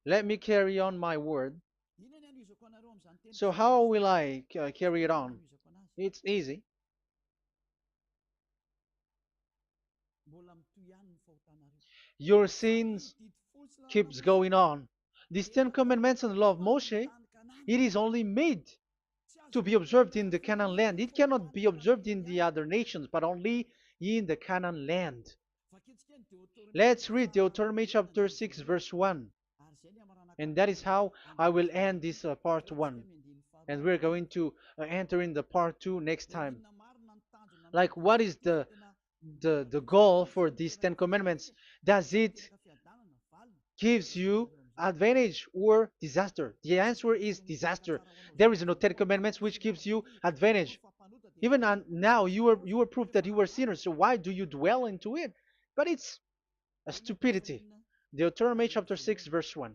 Let me carry on my word. So how will I carry it on? It's easy. Your sins keeps going on. These Ten Commandments and the law of Moshe, it is only made to be observed in the Canaan land. It cannot be observed in the other nations, but only in the Canaan land. Let's read Deuteronomy chapter 6, verse 1. And that is how I will end this part 1. And we're going to enter in the part 2 next time. Like, what is the goal for these Ten Commandments? Does it gives you advantage or disaster? The answer is disaster. There is no Ten Commandments which gives you advantage. Even now, you are proof that you were sinners. So why do you dwell into it? But it's a stupidity. Deuteronomy chapter 6, verse 1.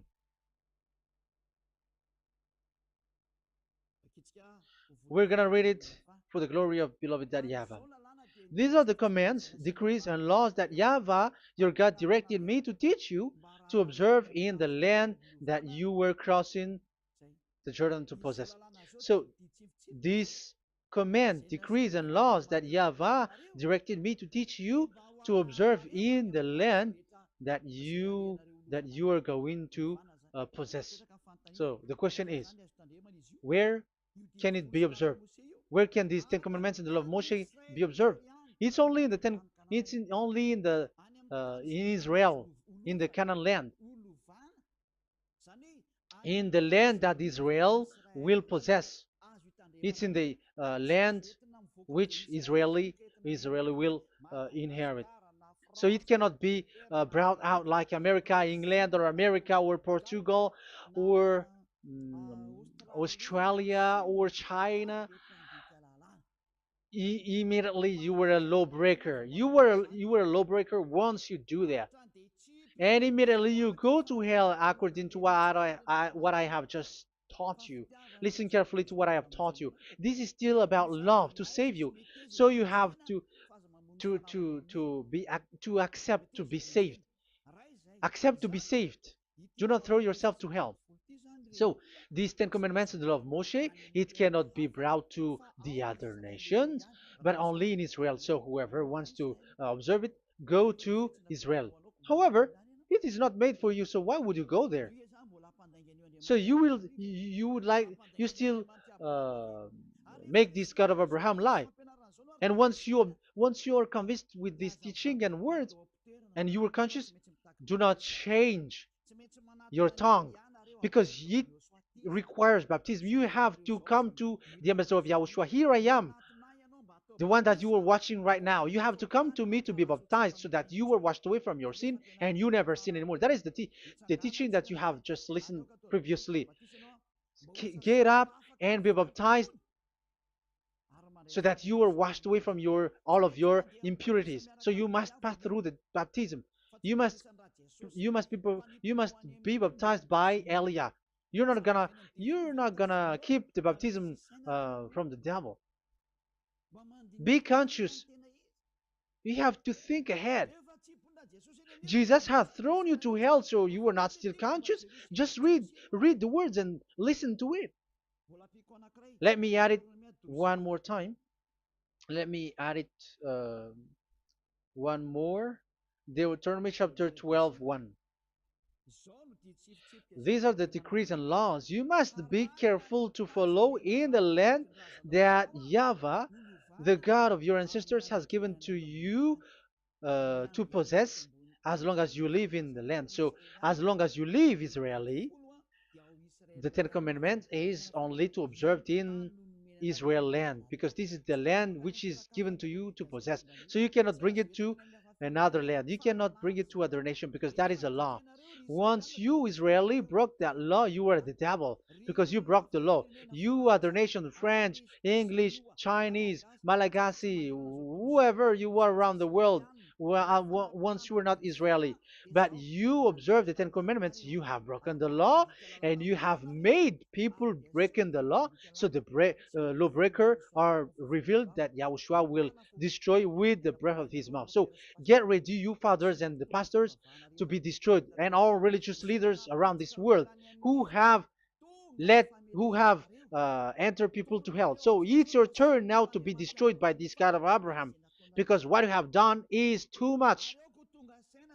We're going to read it for the glory of beloved Daddy Yahvah. These are the commands, decrees, and laws that Yahvah, your God, directed me to teach you to observe in the land that you were crossing the Jordan to possess. So, these command, decrees, and laws that Yahvah directed me to teach you to observe in the land that you are going to possess. So, the question is, where can it be observed? Where can these Ten Commandments and the law of Moshe be observed? It's only in the ten. Only in the in Israel, in the Canaan land, in the land that Israel will possess. It's in the land which Israeli will inherit. So it cannot be brought out like America, England, or America, or Portugal, or Australia, or China. Immediately you were a lawbreaker. You were a lawbreaker once you do that, and immediately you go to hell according to what I have just taught you. Listen carefully to what I have taught you. This is still about love to save you. So you have to accept to be saved. Accept to be saved. Do not throw yourself to hell. So these Ten Commandments and the law of Moshe, it cannot be brought to the other nations, but only in Israel. So whoever wants to observe it, go to Israel. However, it is not made for you, so why would you go there? So you still uh, make this God of Abraham lie. And once you are convinced with this teaching and words, and you are conscious, do not change your tongue, because it requires baptism. You have to come to the ambassador of Yahushua. Here I am, the one that you are watching right now. You have to come to me to be baptized so that you were washed away from your sin and you never sin anymore. That is the teaching that you have just listened previously. Get up and be baptized so that you are washed away from all of your impurities. So you must pass through the baptism. You must be baptized by Elia. You're not gonna keep the baptism from the devil. Be conscious. You have to think ahead. Jesus had thrown you to hell, so you were not still conscious. Just read the words and listen to it. Let me add it one more time. Let me add it one more. Deuteronomy chapter 12, 1. These are the decrees and laws you must be careful to follow in the land that Yahvah, the God of your ancestors, has given to you to possess as long as you live in the land. So, as long as you live Israeli, the Ten Commandments is only to observe in Israel land, because this is the land which is given to you to possess. So you cannot bring it to another land. You cannot bring it to other nation because that is a law. Once you Israeli broke that law, you are the devil because you broke the law. You other nation, French, English, Chinese, Malagasy, whoever you are around the world, once you are not Israeli, but you observe the Ten Commandments, you have broken the law and you have made people breaking the law. So the lawbreaker are revealed that Yahushua will destroy with the breath of his mouth. So get ready, you fathers and the pastors, to be destroyed, and all religious leaders around this world who have who have entered people to hell. So it's your turn now to be destroyed by this God of Abraham, because what you have done is too much.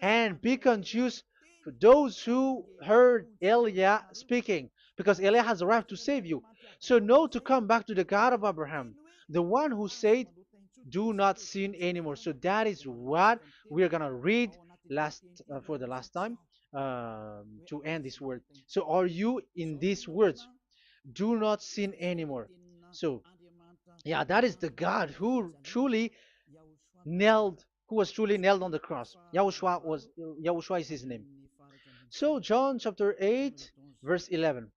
And be conscious for those who heard Eliah speaking, because Eliah has arrived to save you. So know to come back to the God of Abraham, the one who said, "Do not sin anymore." So that is what we are gonna read last for the last time to end this word. So are you in these words? Do not sin anymore. So yeah, that is the God who was truly nailed on the cross. Yahushua is his name. So John chapter 8 verse 11.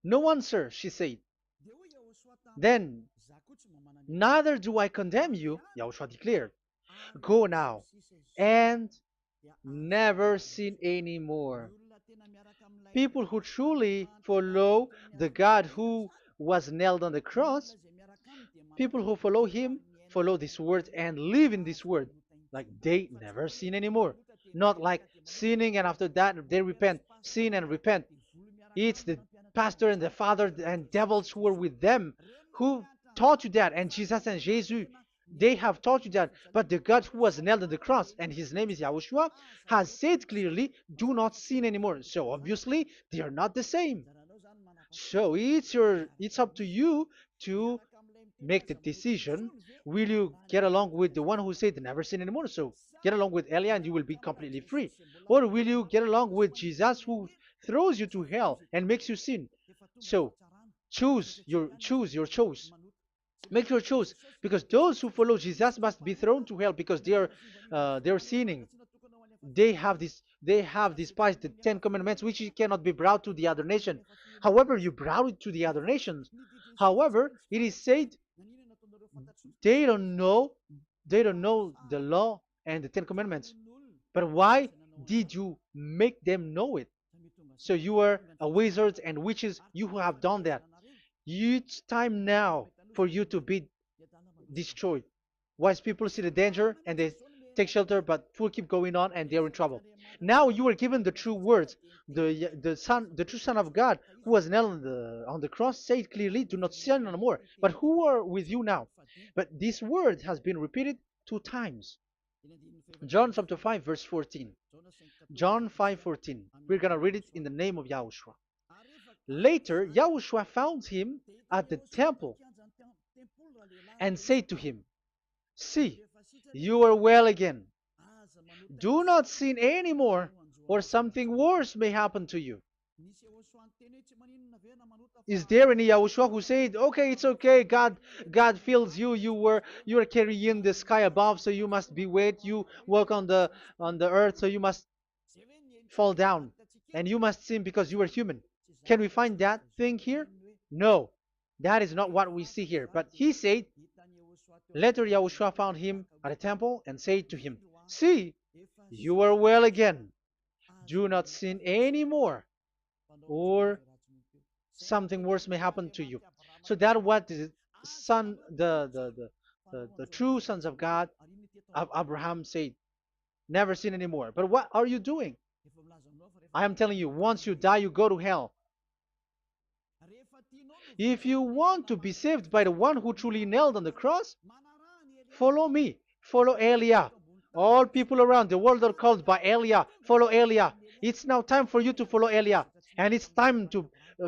No answer, she said. Then, neither do I condemn you, Yahushua declared. Go now and never sin anymore. People who truly follow the God who was nailed on the cross, people who follow him, follow this word and live in this word. Like they never sin anymore. Not like sinning and after that they repent. Sin and repent. It's the pastor and the father and devils who are with them who taught you that. And Jesus and Jesus, they have taught you that. But the God who was nailed on the cross, and his name is Yahushua, has said clearly, do not sin anymore. So obviously, they are not the same. So it's up to you to make the decision. Will you get along with the one who said never sin anymore? So get along with Elia and you will be completely free. Or will you get along with Jesus who throws you to hell and makes you sin? So choose your choice. Make your choice, because those who follow Jesus must be thrown to hell because they are sinning. They have despised the Ten Commandments, which cannot be brought to the other nation. However, you brought it to the other nations. However, it is said they don't know they don't know the law and the Ten Commandments. But why did you make them know it? So you are a wizards and witches, you who have done that. It's time now for you to be destroyed. Wise people see the danger and they take shelter, but fool keep going on and they're in trouble. Now you are given the true words. The true Son of God, who was nailed on the cross, said clearly, "Do not sin no more." But who are with you now? But this word has been repeated 2 times. John chapter 5 verse 14. John 5:14. We're gonna read it in the name of Yahushua. Later, Yahushua found him at the temple and said to him, "See, you are well again. Do not sin anymore, or something worse may happen to you." Is there any Yahushua who said, "Okay, it's okay, God feels you, you are carrying the sky above, so you must be weight, you walk on the earth, so you must fall down, and you must sin because you are human"? Can we find that thing here? No, that is not what we see here. But he said, later Yahushua found him at a temple and said to him, "See, you are well again. Do not sin anymore, or something worse may happen to you." So that what the son, the true sons of God of Abraham said, never sin anymore. But what are you doing? I am telling you, once you die, you go to hell. If you want to be saved by the one who truly nailed on the cross, follow me. Follow Elia. All people around the world are called by Elia. Follow Elia. It's now time for you to follow Elia. And it's time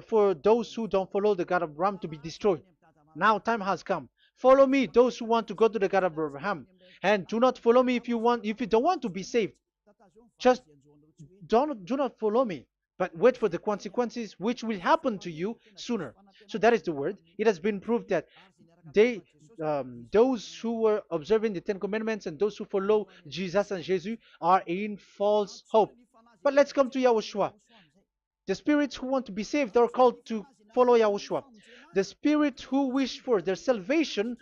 for those who don't follow the God of Abraham to be destroyed. Now time has come. Follow me, those who want to go to the God of Abraham. And do not follow me if you don't want to be saved. Just do not follow me, but wait for the consequences which will happen to you sooner. So that is the word. It has been proved that they those who were observing the Ten Commandments and those who follow Jesus and Jesus are in false hope. But let's come to Yahushua. The spirits who want to be saved are called to follow Yahushua. The spirits who wish for their salvation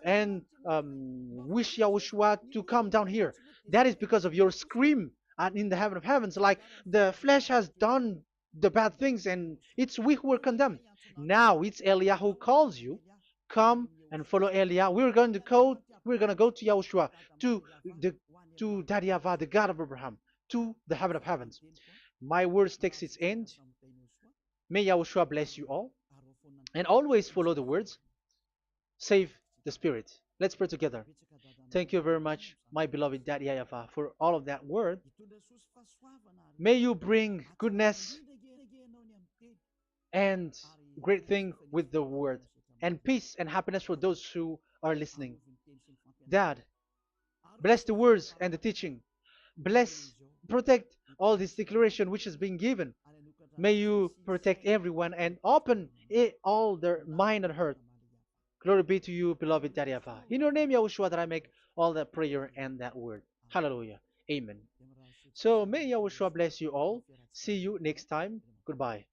and wish Yahushua to come down here. That is because of your scream in the heaven of heavens, like the flesh has done the bad things and it's we who are condemned. Now it's Eliah who calls you. Come and follow Eliah. We're going to go to Yahushua, to the to Daddy Yahvah, the God of Abraham, to the heaven of heavens. My words takes its end. May Yahushua bless you all. And always follow the words. Save the spirit. Let's pray together. Thank you very much, my beloved Daddy Yahvah, for all of that word. May you bring goodness and great thing with the word, and peace and happiness for those who are listening. Dad, bless the words and the teaching. Bless, protect all this declaration which is being given. May you protect everyone and open all their mind and heart. Glory be to you, beloved Daddy Ava. In your name, Yahushua, that I make all that prayer and that word. Hallelujah. Amen. So may Yahushua bless you all. See you next time. Goodbye.